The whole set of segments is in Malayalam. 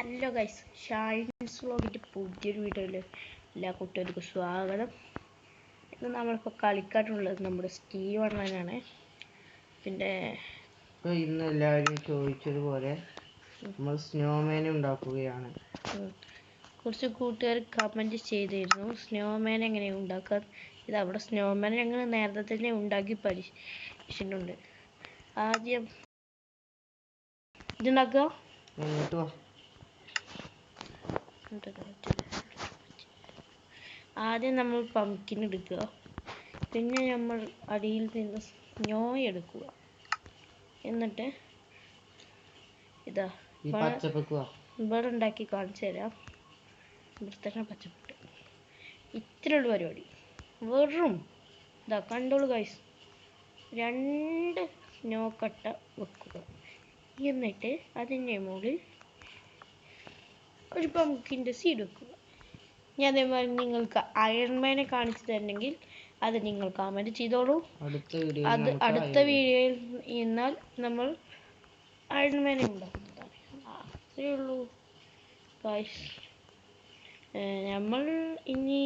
ഹലോ ഗൈസ്, ഷൈൻസ് വ്ലോഗിൻ്റെ പുതിയൊരു വീഡിയോയിൽ എല്ലാ കുട്ടികൾക്കും സ്വാഗതം. ഇന്ന് നമ്മളിപ്പോൾ കളിക്കാനുള്ളത് നമ്മുടെ സ്റ്റീവ് ഓൺലൈനാണ്. പിന്നെ ഇന്ന് എല്ലാവരും ചോദിച്ചതുപോലെ നമ്മൾ സ്നോമാനെ ഉണ്ടാക്കുകയാണ്. കുറച്ച് കൂട്ടുകാർ കമൻറ്റ് ചെയ്തിരുന്നു സ്നോമാൻ എങ്ങനെയാണ് ഉണ്ടാക്കാൻ. ഇത് അവിടെ സ്നോമാൻ ഞങ്ങൾ നേരത്തെ തന്നെ ഉണ്ടാക്കി പഠിച്ചിട്ടുണ്ട്. ആദ്യം ഇതുണ്ടാക്കുക. ആദ്യം നമ്മൾ പംകിൻ എടുക്കുക, പിന്നെ നമ്മൾ അടിയിൽ നിന്ന് സ്നോ എടുക്കുക, എന്നിട്ട് ഇതാ ഇവിടെ ഉണ്ടാക്കി കാണിച്ചു തരാം. ഇവിടെ തന്നെ പച്ചപ്പിട്ട് ഇത്രയുള്ള പരിപാടി. വെറും ഇതാ കണ്ടോളൂ ഗൈസ്, 2 സ്നോ കട്ട വെക്കുക, എന്നിട്ട് അതിൻ്റെ മുകളിൽ ഒരു പംകിൻ്റെ സീഡ് വെക്കുക. ഞാൻ അതേമാതിരി നിങ്ങൾക്ക് അയൺമാനെ കാണിച്ചു തരണമെങ്കിൽ അത് നിങ്ങൾ കമൻറ്റ് ചെയ്തോളൂ. അടുത്ത വീഡിയോയിൽ എന്നാൽ നമ്മൾ അയൺമാനെ ഉണ്ടാക്കുന്നതാണ്. അത്രയേ ഉള്ളൂ ഗൈസ്. നമ്മൾ ഇനി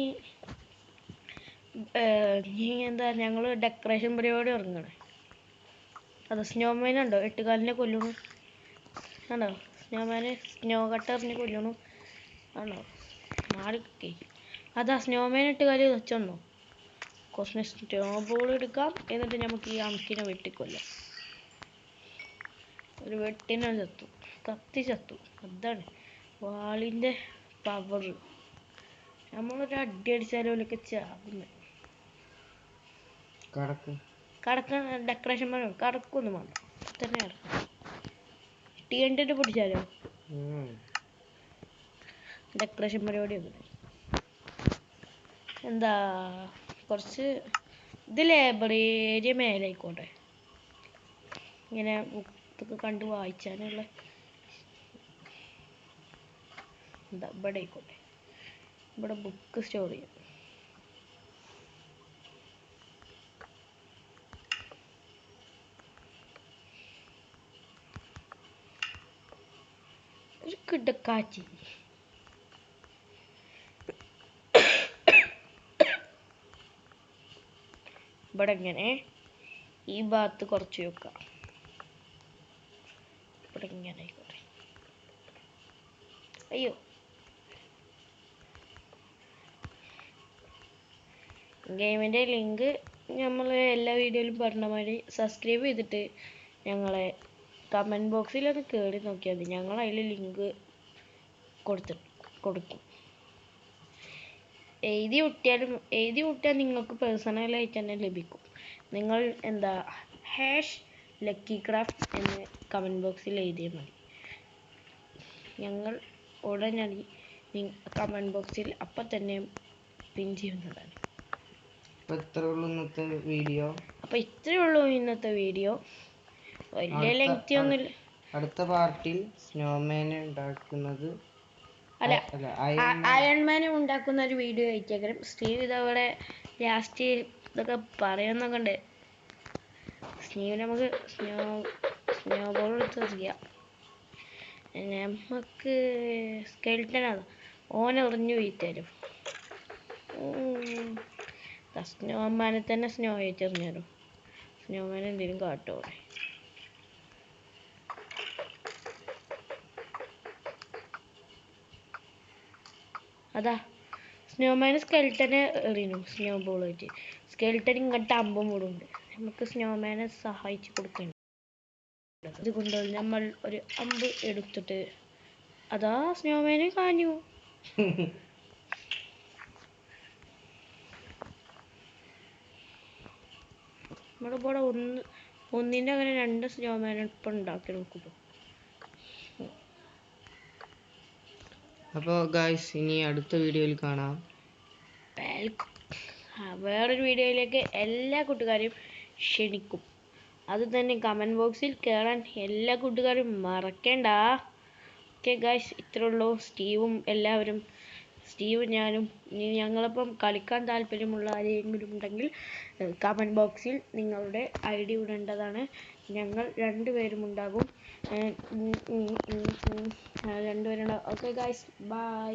ഞങ്ങൾ ഡെക്കറേഷൻ പരിപാടി ഇറങ്ങണേ. അത് സ്നോമാനുണ്ടോ 8 കാലിനെ കൊല്ലണു, ആണോ? സ്നോമാനെ സ്നോ കട്ട എറിഞ്ഞ് കൊല്ലണു, ആണോ? മാറിക്കേ. അതാ സ്നോമാൻ 8 കാല് വെച്ചോന്നോ. കുറച്ച് സ്നോ ബോൾ എടുക്കാം, എന്നിട്ട് നമുക്ക് ഈ അമ്പിനെ വെട്ടിക്കൊല്ലാം. ഒരു വെട്ടിനെ ചത്തു, കത്തി ചത്തു. അതാണ് വാളിൻ്റെ പവർ. നമ്മളൊരു അടി അടിച്ചാലൊക്കെ ചാകുന്നത്. കടക്കാൻ ഡെക്കറേഷൻ പണി കടക്കൊന്നും വേണ്ട, തന്നെ കിടക്കും. TNT പിടിച്ചാലോ ഡെക്കറേഷൻ പരിപാടിയൊക്കെ. എന്താ കുറച്ച് ഇത് ലൈബ്രറി മേലായിക്കോട്ടെ, ഇങ്ങനെ ബുക്കൊക്കെ കണ്ട് വായിച്ചാനുള്ള. എന്താ ഇവിടെ ആയിക്കോട്ടെ, ഇവിടെ ബുക്ക് സ്റ്റോർ ചെയ്യാം. ഒരു കിടക്കാച്ചി. ഇവിടെ ഇങ്ങനെ ഈ ഭാഗത്ത് കുറച്ച് വെക്കാം. ഇവിടെ ഇങ്ങനെ ആയിക്കോട്ടെ. അയ്യോ, ഗെയിമിൻ്റെ ലിങ്ക് നമ്മൾ എല്ലാ വീഡിയോയിലും പറഞ്ഞ മാതിരി സബ്സ്ക്രൈബ് ചെയ്തിട്ട് ഞങ്ങളെ കമൻറ്റ് ബോക്സിലൊന്ന് കയറി നോക്കിയാൽ മതി. ഞങ്ങൾ അതിൽ ലിങ്ക് കൊടുക്കും. എഴുതി വിട്ടാൽ നിങ്ങൾക്ക് പേഴ്സണലായിട്ട് തന്നെ ലഭിക്കും. നിങ്ങൾ #LuckyCraft എന്ന് കമൻറ്റ് ബോക്സിൽ എഴുതിയാൽ മതി. ഞങ്ങൾ ഉടനടി കമൻറ്റ് ബോക്സിൽ അപ്പം തന്നെ പിൻ ചെയ്യുന്നതാണ്. അപ്പോൾ ഇത്രയേ ഉള്ളൂ ഇന്നത്തെ വീഡിയോ. വലിയ ലെങ്തി ഒന്നുമില്ല. അടുത്ത പാർട്ടിൽ സ്നോമാൻ ഉണ്ടാക്കുന്നത് അയൺമാനെ ഉണ്ടാക്കുന്ന ഒരു വീഡിയോ അയച്ചേക്കാം. സ്റ്റീവ് ഇതവിടെ ലാസ്റ്റ് ഇതൊക്കെ പറയുന്നൊക്കെ ഉണ്ട്. സ്റ്റീവ് നമുക്ക് സ്നോ ബോൾ എടുത്ത് എറിയാം. നമുക്ക് സ്കെൽട്ടനാണ്, ഓനെറിഞ്ഞു വീഴ്ത്തരും. സ്നോമാനെ തന്നെ സ്നോ ആയിട്ട് എറിഞ്ഞാലോ. സ്നോമാൻ എന്തെങ്കിലും കാട്ടോടെ. അതാ സ്നോമാന് സ്കെൽട്ടനെ എറിയുന്നു സ്നോ ബോൾ ആയിട്ട്. സ്കെൽട്ടൻ ഇങ്ങോട്ട് അമ്പും കൂടുണ്ട്. നമുക്ക് സ്നോമാനെ സഹായിച്ച് കൊടുക്കേണ്ട. അതുകൊണ്ട് നമ്മൾ ഒരു അമ്പ് എടുത്തിട്ട് അതാ സ്നോമാനെ കാഞ്ഞു. നമ്മളിവിടെ ഒന്നിൻ്റെ അങ്ങനെ 2 സ്നോമാനെ ഇപ്പം ഉണ്ടാക്കി നോക്കുമ്പോൾ. അപ്പോൾ ഗായ്സ്, ഇനി അടുത്ത വീഡിയോയിൽ കാണാം. വേറൊരു വീഡിയോയിലേക്ക് എല്ലാ കൂട്ടുകാരെയും ക്ഷണിക്കും. അത് തന്നെ കമൻറ്റ് ബോക്സിൽ കയറാൻ എല്ലാ കൂട്ടുകാരും മറക്കേണ്ട. ഓക്കെ ഗായ്സ്, ഇത്രേ ഉള്ളൂ. സ്റ്റീവും ഞാനും ഞങ്ങളിപ്പം കളിക്കാൻ താല്പര്യമുള്ള ആരെങ്കിലും ഉണ്ടെങ്കിൽ കമൻറ്റ് ബോക്സിൽ നിങ്ങളുടെ ID ഇടേണ്ടതാണ്. ഞങ്ങൾ 2 പേരും ഉണ്ടാകും. രണ്ടുപേരുണ്ടാവും. Okay guys, by.